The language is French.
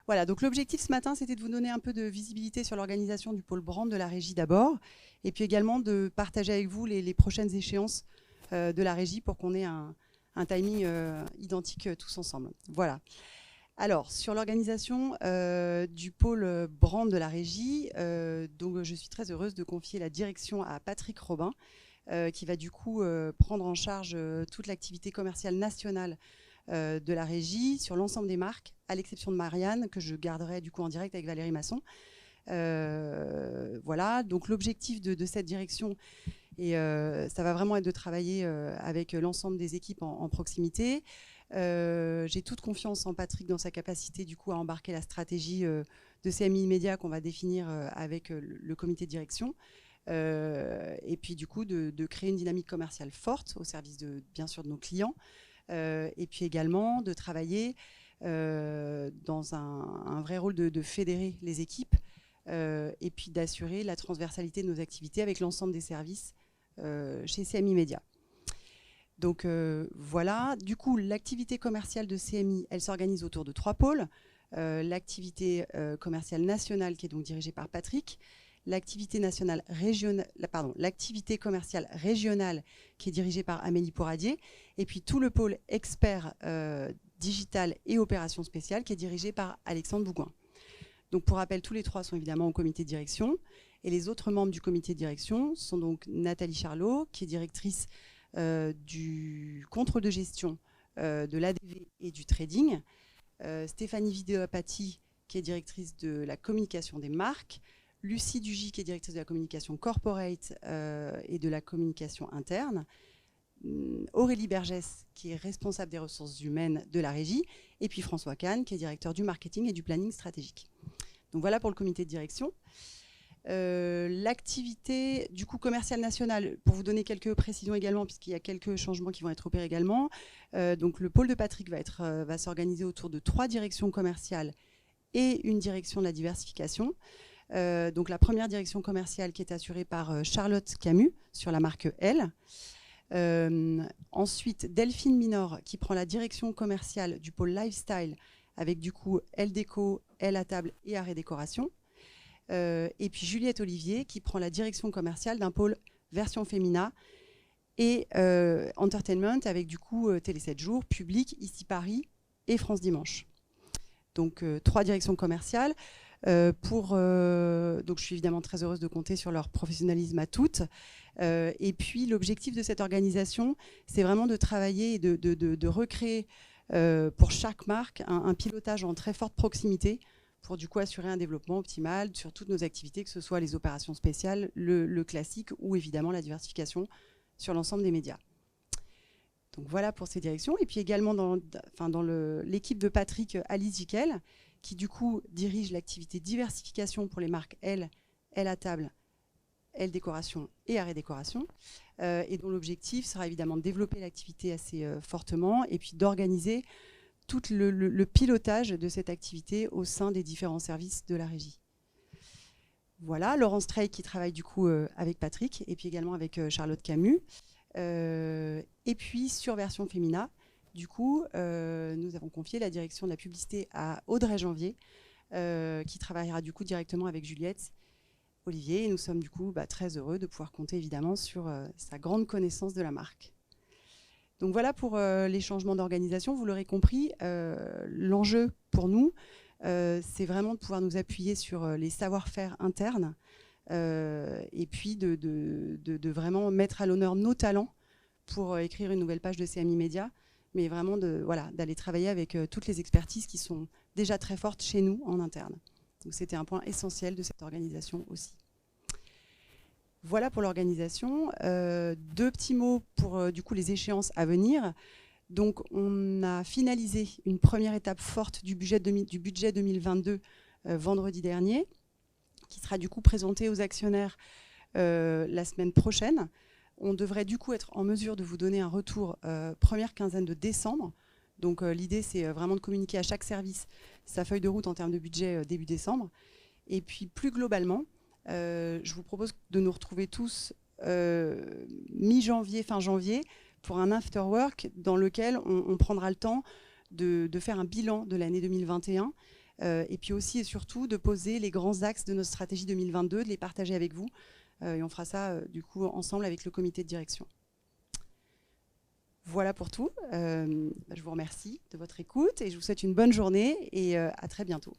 Voilà, donc l'objectif ce matin, c'était de vous donner un peu de visibilité sur l'organisation du pôle brand de la régie d'abord, et puis également de partager avec vous les prochaines échéances de la régie pour qu'on ait un timing identique tous ensemble. Voilà. Alors, sur l'organisation du pôle brand de la régie, donc, je suis très heureuse de confier la direction à Patrick Robin, qui va du coup prendre en charge toute l'activité commerciale nationale de la régie sur l'ensemble des marques, à l'exception de Marianne, que je garderai du coup en direct avec Valérie Masson. Voilà, donc l'objectif de cette direction, et ça va vraiment être de travailler avec l'ensemble des équipes en proximité. J'ai toute confiance en Patrick dans sa capacité du coup à embarquer la stratégie de CMI Média qu'on va définir avec le comité de direction. Et puis du coup de créer une dynamique commerciale forte au service bien sûr de nos clients. Et puis également de travailler dans un vrai rôle de fédérer les équipes et puis d'assurer la transversalité de nos activités avec l'ensemble des services chez CMI Média. Donc voilà, du coup l'activité commerciale de CMI, elle s'organise autour de 3 pôles. L'activité commerciale nationale qui est donc dirigée par Patrick, l'activité commerciale régionale qui est dirigée par Amélie Pouradier, et puis tout le pôle expert digital et opérations spéciales qui est dirigé par Alexandre Bougoin. Donc pour rappel, tous les 3 sont évidemment au comité de direction, et les autres membres du comité de direction sont donc Nathalie Charlot, qui est directrice du contrôle de gestion de l'ADV et du trading, Stéphanie Videopati, qui est directrice de la communication des marques, Lucie Dugy, qui est directrice de la communication corporate et de la communication interne, Aurélie Bergès, qui est responsable des ressources humaines de la régie, et puis François Kahn, qui est directeur du marketing et du planning stratégique. Donc voilà pour le comité de direction. L'activité du coup commerciale nationale, pour vous donner quelques précisions également, puisqu'il y a quelques changements qui vont être opérés également. Donc le pôle de Patrick va s'organiser autour de 3 directions commerciales et une direction de la diversification. Donc la première direction commerciale qui est assurée par Charlotte Camus sur la marque L. Ensuite Delphine Minor qui prend la direction commerciale du pôle lifestyle avec du coup L Déco, L à table et Arrêt Décoration. Et puis Juliette Olivier qui prend la direction commerciale d'un pôle version féminin et entertainment avec du coup Télé 7 jours, Public, Ici Paris et France Dimanche. Donc 3 directions commerciales. Donc je suis évidemment très heureuse de compter sur leur professionnalisme à toutes. Et puis l'objectif de cette organisation, c'est vraiment de travailler et de recréer pour chaque marque un pilotage en très forte proximité pour du coup assurer un développement optimal sur toutes nos activités, que ce soit les opérations spéciales, le classique ou évidemment la diversification sur l'ensemble des médias. Donc voilà pour ces directions. Et puis également dans l'équipe de Patrick, Alice Jiquel, qui du coup dirige l'activité diversification pour les marques L à table, L Décoration et Arrêt Décoration, et dont l'objectif sera évidemment de développer l'activité assez fortement et puis d'organiser tout le pilotage de cette activité au sein des différents services de la régie. Voilà, Laurence Trey qui travaille du coup avec Patrick et puis également avec Charlotte Camus. Et puis sur version féminin, du coup, nous avons confié la direction de la publicité à Audrey Janvier, qui travaillera du coup directement avec Juliette Olivier. Et nous sommes du coup très heureux de pouvoir compter évidemment sur sa grande connaissance de la marque. Donc voilà pour les changements d'organisation. Vous l'aurez compris, l'enjeu pour nous, c'est vraiment de pouvoir nous appuyer sur les savoir-faire internes et puis de vraiment mettre à l'honneur nos talents pour écrire une nouvelle page de CMI Média, mais vraiment d'aller travailler avec toutes les expertises qui sont déjà très fortes chez nous en interne. Donc c'était un point essentiel de cette organisation aussi. Voilà pour l'organisation. 2 petits mots pour du coup les échéances à venir. Donc on a finalisé une première étape forte du budget 2022 vendredi dernier, qui sera du coup présenté aux actionnaires la semaine prochaine. On devrait du coup être en mesure de vous donner un retour première quinzaine de décembre. Donc l'idée c'est vraiment de communiquer à chaque service sa feuille de route en termes de budget début décembre. Et puis plus globalement, je vous propose de nous retrouver tous mi-janvier, fin janvier, pour un after-work dans lequel on prendra le temps de faire un bilan de l'année 2021 et puis aussi et surtout de poser les grands axes de notre stratégie 2022, de les partager avec vous. Et on fera ça du coup ensemble avec le comité de direction. Voilà pour tout. Je vous remercie de votre écoute et je vous souhaite une bonne journée et à très bientôt.